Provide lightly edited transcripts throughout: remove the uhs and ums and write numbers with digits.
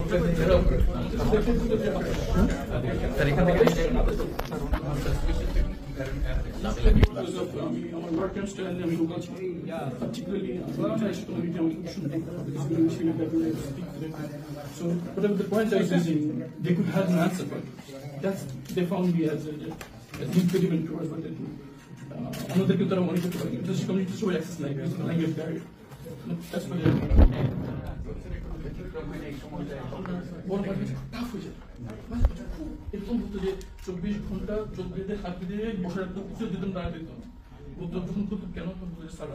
So whatever the point I was using, they could have an answer for it. That's they found me as impediment towards what they do. Another people are monitoring the community show access language barrier. That's why এরকম হতো যে 24 ঘন্টা চোখ বেঁধে হাত বেঁধে বসে রাখতো, কিছু দিতাম না দিত বলতো যখন করতো কেন স্যার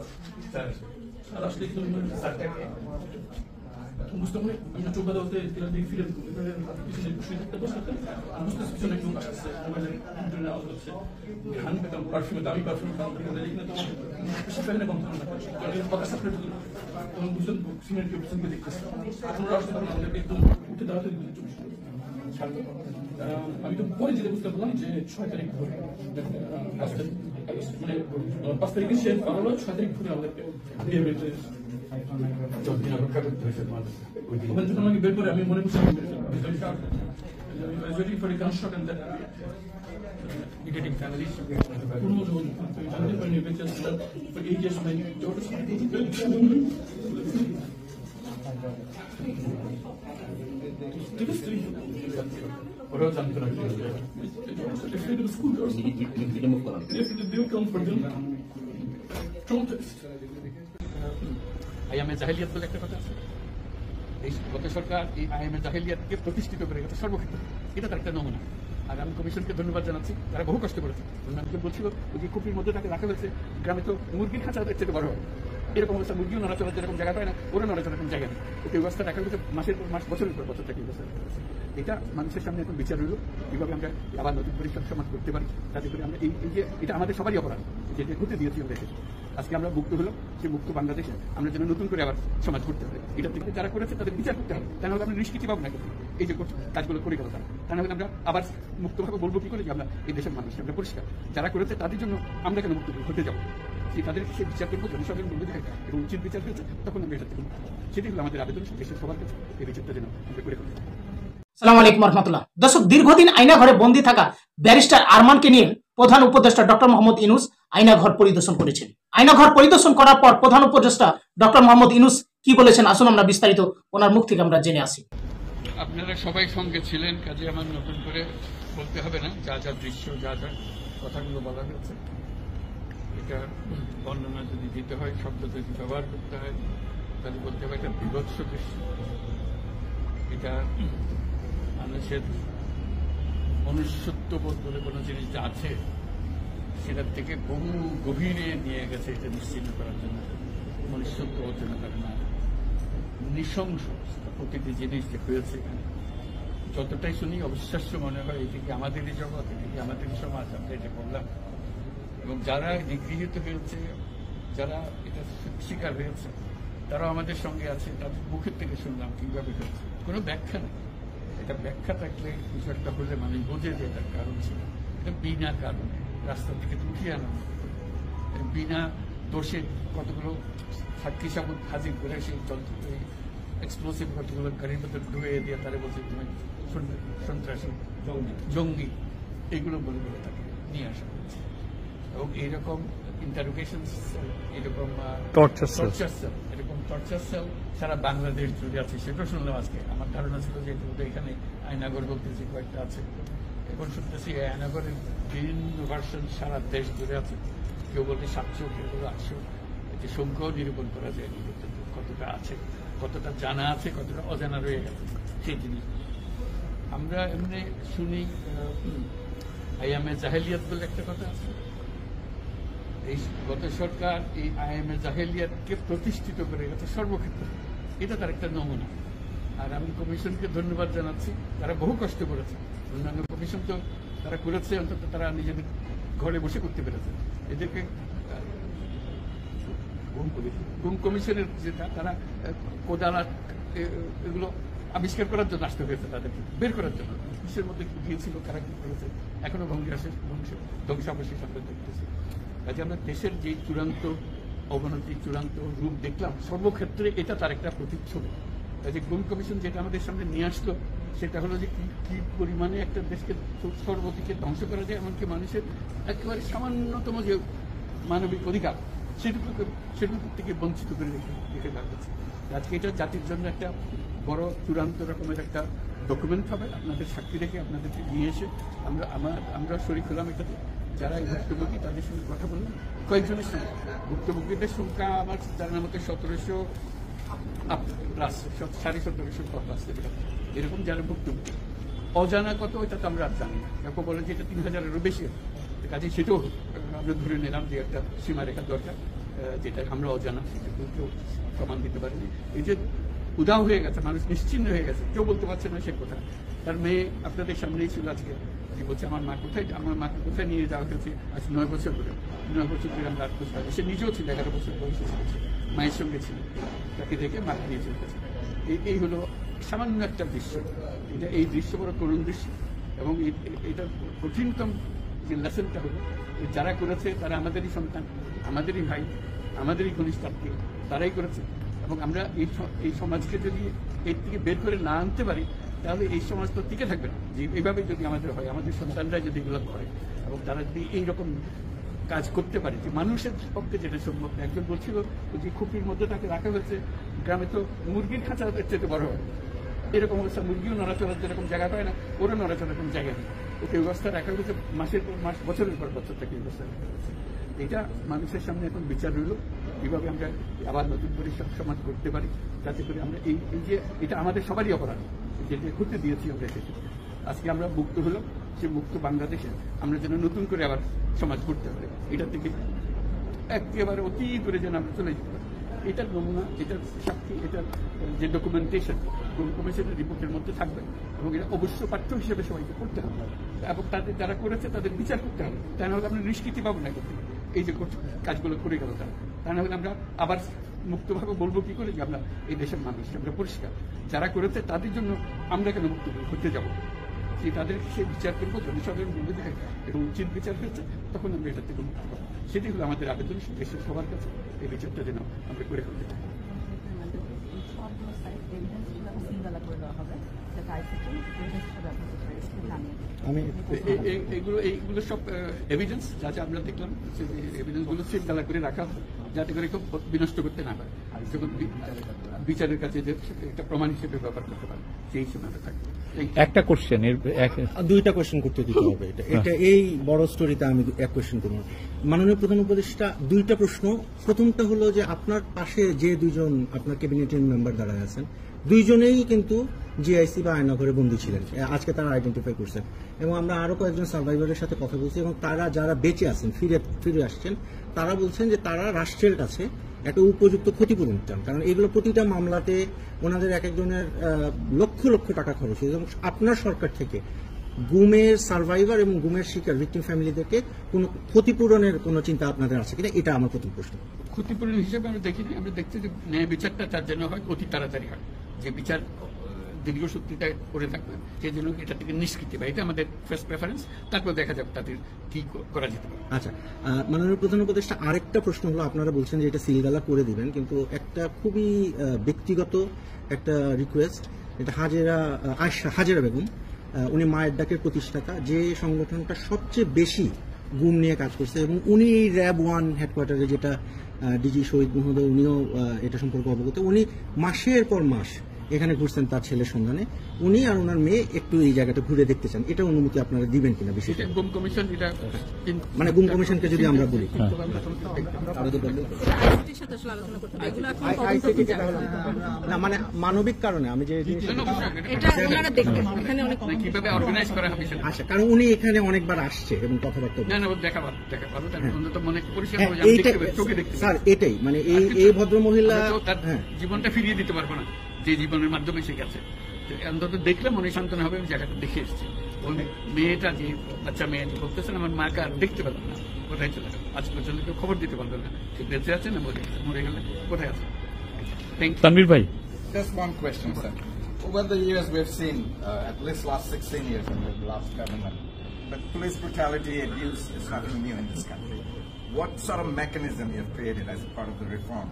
আসলে বুঝতে পারি আমি চোখ বাঁধা হতে ফিরে পিছনে বসে থাকতে বসতে বুঝতে পিছনে একদম আসছে মোবাইলের আওয়াজ হচ্ছে ঘান পেতাম পারফিউমে দামি পারফিউম খাওয়া কিনা তো বেশি ফেলে বন্ধ না কথা সাপ্রেট হতো তখন বুঝলেন সিনিয়র কেউ পিছনকে দেখতেছে আমরা আসতে পারলাম আমাদেরকে একদম উঠে দাঁড়াতে আমি তো পরে যেটা বুঝতে পারলাম যে 6 তারিখ ধরে মানে 5 তারিখে সে পারলো 6 তারিখ ধরে আমাদেরকে ওখান থেকে আমাকে বের করে আমি মনে করছি waiting for the construct and then getting families for ages my daughters school doors they come for them protest IMA জাহেলিয়াত বলে একটা কথা আছে। এই গত সরকার এই আইএমএ জাহেলিয়াতকে প্রতিষ্ঠিত করে গেছে সর্বক্ষেত্রে, এটা তার একটা নমুনা। আর আমি কমিশনকে ধন্যবাদ জানাচ্ছি, তারা বহু কষ্ট করেছে। আমি বলছিল ওই যে কুপির মধ্যে তাকে রাখা হয়েছে, গ্রামে তো মুরগির খাঁচা থেকে বড় হয়, এরকম অবস্থা মুরগিও নড়াচড়ার যেরকম জায়গা পায় না, ওরা নড়াচড়ার কোনো জায়গা নেই। ওকে ব্যবস্থা রাখা হয়েছে মাসের পর মাস, বছরের পর বছর থেকে ব্যবস্থা রাখা হয়েছে। এটা মানুষের সামনে এখন বিচার হইল, কীভাবে আমরা আবার নতুন পরিষ্কার সমাজ করতে পারি, তাতে করে আমরা এই যে এটা আমাদের সবারই অপরাধ, যেটা হতে দিয়েছি আমরা দেশে। আজকে আমরা মুক্ত হলো, সে মুক্ত বাংলাদেশে আমরা যেন নতুন করে আবার সমাজ করতে হবে। এটা থেকে যারা করেছে তাদের বিচার করতে হবে, তা নাহলে আমরা নিষ্কৃতি পাবো না এই যে কাজগুলো করে গেল তারা। তা নাহলে আমরা আবার মুক্তভাবে বলবো কি করে যে আমরা এই দেশের মানুষ আমরা পরিষ্কার। যারা করেছে তাদের জন্য আমরা কেন মুক্ত হতে যাবো, তাদের সে বিচার করবো, জনসাধারণ বলবে যে এবং উচিত বিচার হয়েছে, তখন আমরা এটা থেকে সেটাই হলো আমাদের আবেদন দেশের সবার কাছে, এই বিচারটা যেন আমরা করে ফেলতে। আসসালামু আলাইকুম রহমতুল্লাহ। দর্শক, দীর্ঘদিন আয়না ঘরে বন্দী থাকা ব্যারিস্টার আরমানকে নিয়ে প্রধান উপদেষ্টা ডক্টর মোহাম্মদ ইউনূস আয়না ঘর পরিদর্শন করেছেন। আয়না ঘর পরিদর্শন করার পর প্রধান উপদেষ্টা ডক্টর মোহাম্মদ ইউনূস কি বলেছেন, আসুন আমরা বিস্তারিত ওনার মুখ থেকে আমরা জেনে আসি। আপনারা সবাই সঙ্গে ছিলেন, কাজে আমার নতুন করে বলতে হবে না, যা যা দৃশ্য, যা যা কথাগুলো বলা হয়েছে, এটা বর্ণনা যদি দিতে হয়, শব্দ যদি ব্যবহার করতে হয়, তাহলে বলতে হবে একটা বিভৎস দৃশ্য। এটা মানুষের মনুষ্যত্ববোধ বলে কোনো জিনিস যা আছে সেটার থেকে বহু গভীরে নিয়ে গেছে, এটা নিশ্চিন্ন করার জন্য মনুষ্যত্ব অর্জন করে না, নৃশংস প্রতিটি জিনিস যে হয়েছে এখানে। যতটাই শুনি অবিশ্বাস্য মনে হয়, এদিকে আমাদেরই জগৎ, এদিকে আমাদেরই সমাজ, আমরা এটা বললাম। এবং যারা নিগৃহীত হয়েছে, যারা এটা শিকার হয়েছে, তারাও আমাদের সঙ্গে আছে, তাদের মুখের থেকে শুনলাম কিভাবে হয়েছে। কোনো ব্যাখ্যা নেই, এটা ব্যাখ্যা থাকলে কিছু একটা হলে মানুষ বোঝে যে এটার কারণ ছিল। এটা বিনা কারণে রাস্তা থেকে উঠিয়ে আনা, বিনা দোষে কতগুলো সাক্ষী সাবুত হাজির করে সেই এক্সপ্লোসিভ কতগুলো গাড়ির মধ্যে ঢুয়ে দিয়ে তারা বলছে তুমি সন্ত্রাসী, জঙ্গি, এগুলো বলে বলে তাকে নিয়ে আসা হয়েছে। এবং এইরকম ইন্টারোগেশন সেল, এরকম টর্চার সেল, এরকম টর্চার সেল সারা বাংলাদেশ জুড়ে আছে, সেটাও শুনলাম আজকে। আমার ধারণা ছিল যে এখানে আয়নাগর বলতেছি কয়েকটা আছে, এখন শুনতেছি আয়নাগরের বিভিন্ন ভার্সন সারা দেশ জুড়ে আছে। কেউ বলে 700, কেউ বলে 800, যে সংখ্যাও নিরূপণ করা যায় কতটা আছে, কতটা জানা আছে, কতটা অজানা রয়ে গেছে সেই জিনিস। আমরা এমনি শুনি আইএমএ জাহেলিয়াত বলে একটা কথা আছে। এই গত সরকার এই আইএমএ জাহেলিয়াতকে প্রতিষ্ঠিত করে গেছে সর্বক্ষেত্রে, এটা তার একটা নমুনা। আর আমি কমিশনকে ধন্যবাদ জানাচ্ছি, তারা বহু কষ্ট করেছে। অন্যান্য কমিশন তো তারা করেছে, অন্তত তারা নিজেদের ঘরে বসে করতে পেরেছে। এদেরকে গুম কমিশনের যেটা, তারা কোদাল এগুলো আবিষ্কার করার জন্য আসতে হয়েছে, তাদেরকে বের করার জন্য বিশ্বের মধ্যে গিয়েছিল, কারা কি করেছে এখনো ধ্বংসাবশেষ আমরা দেখতেছি। কাজে আমরা দেশের যে চূড়ান্ত অবনতি, চূড়ান্ত রূপ দেখলাম, সর্বক্ষেত্রে এটা তার একটা প্রতিচ্ছবি। যে গুম কমিশন যেটা আমাদের সামনে নিয়ে আসলো সেটা হলো যে কি পরিমাণে একটা দেশকে সর্বদিকে ধ্বংস করা যায়, এমনকি মানুষের একেবারে সামান্যতম যে মানবিক অধিকার সেটুকু থেকে বঞ্চিত করে রেখে দেওয়া হচ্ছে। আজকে এটা জাতির জন্য একটা বড় চূড়ান্ত রকমের একটা ডকুমেন্ট হবে, আপনাদের সাক্ষী রেখে আপনাদেরকে নিয়ে এসে আমরা শরীক হলাম এটাতে। যারা এই ভুক্তভোগী তাদের সঙ্গে কথা বললাম, কয়েকজনের সঙ্গে ভুক্তভোগীদের সংখ্যা আমার জানার মতো 1700 প্লাস, 1750 প্লাস এরকম যারা ভুক্তভোগী। অজানা কত ওইটা তো আমরা আর জানি না, কেউ বলেন যে এটা 3000-এরও বেশি, কাজে সেটাও আমরা ধরে নিলাম যে একটা সীমারেখা দরকার, যেটা আমরা অজানা, সেটা কেউ প্রমাণ দিতে পারিনি। এই যে উদাও হয়ে গেছে, মানুষ নিশ্চিন্ন হয়ে গেছে, কেউ বলতে পারছে না সে কোথায়। তার মেয়ে আপনাদের সামনেই ছিল আজকে, যে বলছে আমার মাকে কোথায় নিয়ে যাওয়া হয়েছে আজ 9 বছর ধরে আমরা আর খুঁজতে পারি। সে নিজেও ছিল 11 বছর বয়সে ছিল, মায়ের সঙ্গে ছিল, তাকে দেখে মাকে নিয়ে চলে গেছে। এই হলো সামান্য একটা দৃশ্য, এই দৃশ্য বড় করুণ দৃশ্য। এবং এটা কঠিনতম যে লেসনটা হলো, যারা করেছে তারা আমাদেরই সন্তান, আমাদেরই ভাই, আমাদেরই ঘনিষ্ঠ আত্মীয়, তারাই করেছে। এবং আমরা এই সমাজকে যদি এর থেকে বের করে না আনতে পারি তাহলে এই সমাজ তো টিকে থাকবে না। যে এইভাবে যদি আমাদের হয়, আমাদের সন্তানরা যদি এগুলো করে এবং তারা যদি এইরকম কাজ করতে পারে, যে মানুষের পক্ষে যেটা সম্ভব। একজন বলছিল যে খুপির মধ্যে তাকে রাখা হয়েছে, গ্রামে তো মুরগির খাঁচা চেয়ে বড় হয়, এরকম অবস্থা, মুরগিও নড়াচড়ার যেরকম জায়গা পায় না, ওরা নড়াচড়ার কোনো জায়গা নেই। ওকে ব্যবস্থা রাখা হয়েছে মাসের পর মাস, বছরের পর বছর তাকে ব্যবস্থা রাখা হয়েছে। এটা মানুষের সামনে এখন বিচার রইল, কিভাবে আমরা আবার নতুন করে সমাজ করতে পারি, যাতে করে আমরা এই যে এটা আমাদের সবারই অপরাধ, যেটা করতে দিয়েছি আমরা এসেছি। আজকে আমরা মুক্ত হলাম, সে মুক্ত বাংলাদেশে আমরা যেন নতুন করে আবার সমাজ করতে পারি, এটা থেকে একেবারে অতি করে যেন আমরা চলে যেতে পারি। এটার নমুনা, এটার সাক্ষী, এটার যে ডকুমেন্টেশন কমিশনের রিপোর্টের মধ্যে থাকবে এবং এটা অবশ্য পাঠ্য হিসেবে সবাইকে করতে হবে এবং তাদের যারা করেছে তাদের বিচার করতে হবে। তা না হলে আমরা নিষ্কৃতি পাবো না করতে, এই যে কাজগুলো করে গেল তারা। তা না হলে আমরা আবার মুক্তভাবে বলবো কি করে যে আমরা এই দেশের মানুষ, আমরা পরিষ্কার। যারা করেছে তাদের জন্য আমরা কেন মুক্ত করতে যাবো? যে তাদেরকে সে বিচার করবো, জনসাধারণ বলে দেখে এটা উচিত বিচার হয়েছে, তখন আমরা এটা থেকে মুক্ত পাবো। সেটাই হলো আমাদের আবেদন দেশের সবার কাছে, এই বিচারটা যেন আমরা করে ফেলতে পারি। এইগুলো সব এভিডেন্স যা যা আমরা দেখলাম, এভিডেন্সগুলো শৃঙ্খলা করে রাখা হয় যাতে করে কেউ বিনষ্ট করতে না পারে, যখন বিচারের কাছে যে একটা প্রমাণ হিসেবে ব্যবহার করতে পারে সেই হিসেবে আমরা থাকবো। একটা কোশ্চেন, দুইটা কোশ্চেন করতে দিতে হবে। এটা এই বড় স্টোরিতে আমি এক কোশ্চেন করব। মাননীয় প্রধান উপদেষ্টা, দুইটা প্রশ্ন। প্রথমটা হলো যে আপনার পাশে যে দুইজন আপনার ক্যাবিনেটের মেম্বার দাঁড়ায় আছেন, দুইজনেই কিন্তু জিআইসি বা আয়নাঘরে বন্দী ছিলেন, আজকে তারা আইডেন্টিফাই করছেন। এবং আমরা আরো কয়েকজন সার্ভাইভারের সাথে কথা বলছি এবং তারা যারা বেঁচে আছেন, ফিরে আসছেন, তারা বলছেন যে তারা রাষ্ট্রের কাছে একটা উপযুক্ত ক্ষতিপূরণ চান, কারণ এগুলো প্রতিটা মামলাতে ওনাদের এক একজনের লক্ষ লক্ষ টাকা খরচ হয়েছে। এবং আপনার সরকার থেকে গুমের সার্ভাইভার এবং গুমের শিকার ভিকটিম ফ্যামিলিদেরকে কোনো ক্ষতিপূরণের কোনো চিন্তা আপনাদের আছে কিনা, এটা আমার প্রথম প্রশ্ন। ক্ষতিপূরণ হিসেবে আমরা দেখিনি, আমরা দেখছি যে ন্যায় বিচারটা তার জন্য হয় অতি তাড়াতাড়ি হয়, যে বিচার দীর্ঘসূত্রিতা করে থাকবে সেই জন্য এটা থেকে নিষ্কৃতি পায়, এটা আমাদের ফার্স্ট প্রেফারেন্স। তারপর দেখা যাবে তাদের কি করা যেতে পারে। আচ্ছা, মাননীয় প্রধান উপদেষ্টা, আরেকটা প্রশ্ন হলো, আপনারা বলছেন যে এটা সিলগালা করে দিবেন, কিন্তু একটা খুবই ব্যক্তিগত একটা রিকোয়েস্ট, এটা হাজেরা বেগম, উনি মায়ের ডাকের প্রতিষ্ঠাতা, যে সংগঠনটা সবচেয়ে বেশি গুম নিয়ে কাজ করছে, এবং উনি এই র্যাব 1 হেডকোয়ার্টারে, যেটা ডিজি শহীদ মহোদয়, উনিও এটা সম্পর্কে অবগত। উনি মাসের পর মাস এখানে ঘুরছেন তার ছেলের সন্ধানে। উনি আর ওনার মেয়ে একটু এই জায়গাটা ঘুরে দেখতে চান, এটা অনুমতি আপনারা দিবেন কিনা? বিষয়টা গুম কমিশন, এটা মানে গুম কমিশনকে যদি আমরা বলি, না মানে মানবিক কারণে আমি যে আচ্ছা, কারণ উনি এখানে অনেকবার আসছে এবং কথাবার্তা, স্যার এটাই মানে এই ভদ্রমহিলা জীবনটা ফিরিয়ে দিতে পারবো না যে জীবনের মাধ্যমে সে গেছে, অন্তত দেখলে মনে সান্ত্বনা হবে। আমি জায়গাটা দেখে এসেছি, ওই মেয়েটা, যে বাচ্চা মেয়ে বলতেছেন আমার মাকে আর দেখতে পেলাম না, কোথায় চলে গেল, আজ পর্যন্ত কেউ খবর দিতে পারলো না সে বেঁচে আছে না মরে গেলে কোথায় আছে। তানভীর ভাই, just one question, sir. Over the years we've seen, at least last 16 years in the last government, but police brutality, abuse is nothing new in this country. What sort of mechanism you have created as a part of the reform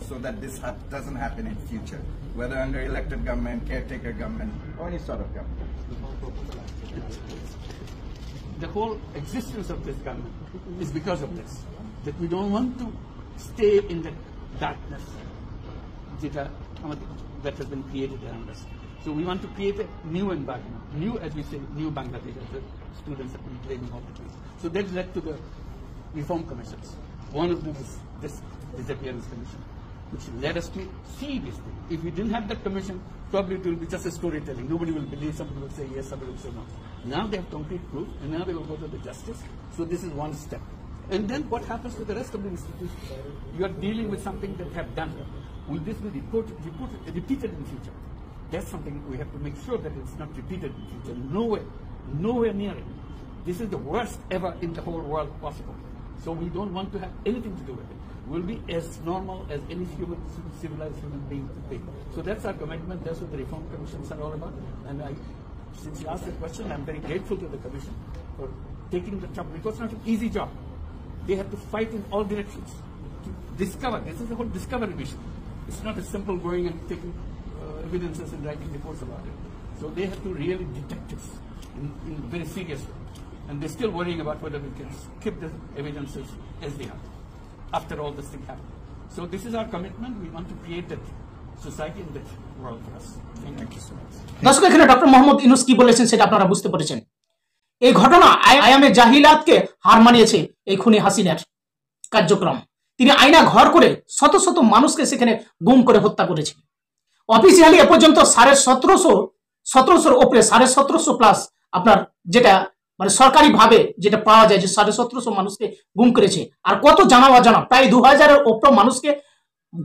so that this doesn't happen in future, whether under elected government, caretaker government, or any sort of government. The whole existence of this government is because of this, that we don't want to stay in the darkness that has been created around us. So we want to create a new environment, new, as we say, new Bangladesh, as the students have been claiming all the time. So that led to the reform commissions. One of them is this disappearance commission, which led us to see this thing. If we didn't have that commission, probably it will be just a storytelling. Nobody will believe, somebody will say yes, somebody will say no. Now they have concrete proof, and now they will go to the justice. So this is one step. And then what happens to the rest of the institutions? You are dealing with something that have done. Will this be repeated in future? That's something we have to make sure that it's not repeated in future. Nowhere near it. This is the worst ever in the whole world possible. So we don't want to have anything to do with it. We'll be as normal as any civilized human being could be. So that's our commitment. That's what the reform commissions are all about. And since you asked the question, I'm very grateful to the commission for taking the job. Because it's not an easy job. They have to fight in all directions to discover. This is the whole discovery mission. It's not as simple going and taking evidences and writing reports about it. So they have to really detect this in a very serious way. And they're still worrying about whether we can keep the evidences as they are after all this thing happened. So this is our commitment. We want to create that society and that world for us. Thank you so much. দর্শক, এখানে doctor Mohammad Yunus কি বলেছেন সেটা আপনারা বুঝতে পেরেছেন। এই ঘটনা আয়ামে জাহিলাতকে হার মানিয়েছে এই খুনি হাসিনার কার্যক্রম। তিনি আয়না ঘর করে শত শত মানুষকে সেখানে গুম করে হত্যা করেছেন। অফিসিয়ালি এ পর্যন্ত 1750 উপরে 1750 প্লাস আপনার যেটা মানে সরকারি ভাবে যেটা পাওয়া যায় যে 1750 মানুষকে গুম করেছে। আর কত জানা অজানা প্রায় 2000-এর উপর মানুষকে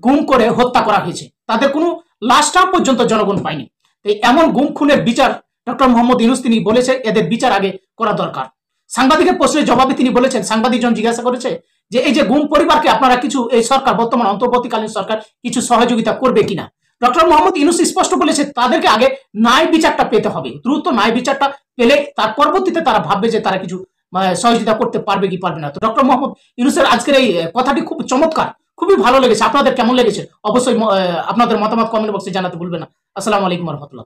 গুম করে হত্যা করা হয়েছে। তাদের কোনো লাশটা পর্যন্ত জনগণ পায়নি। এই এমন গুম খুনের বিচার ডক্টর মোহাম্মদ ইউনূস তিনি বলেছে এদের বিচার আগে করা দরকার। সাংবাদিকের প্রশ্নের জবাবে তিনি বলেছেন, সাংবাদিকজন জিজ্ঞাসা করেছে যে এই যে গুম পরিবারকে আপনারা কিছু এই সরকার বর্তমান অন্তর্বর্তীকালীন সরকার কিছু সহযোগিতা করবে কিনা। ডক্টর মোহাম্মদ ইউনূস স্পষ্ট বলেছে তাদেরকে আগে ন্যায় বিচারটা পেতে হবে। দ্রুত ন্যায় বিচারটা পেলে তার পরবর্তীতে তারা ভাববে যে তারা কিছু সহযোগিতা করতে পারবে কি পারবে না। তো ডক্টর মোহাম্মদ ইউনূসের আজকের এই কথাটি খুব চমৎকার, খুবই ভালো লেগেছে। আপনাদের কেমন লেগেছে অবশ্যই আপনাদের মতামত কমেন্ট বক্সে জানাতে ভুলবেন না। আসসালামু আলাইকুম ওয়া রাহমাতুল্লাহ।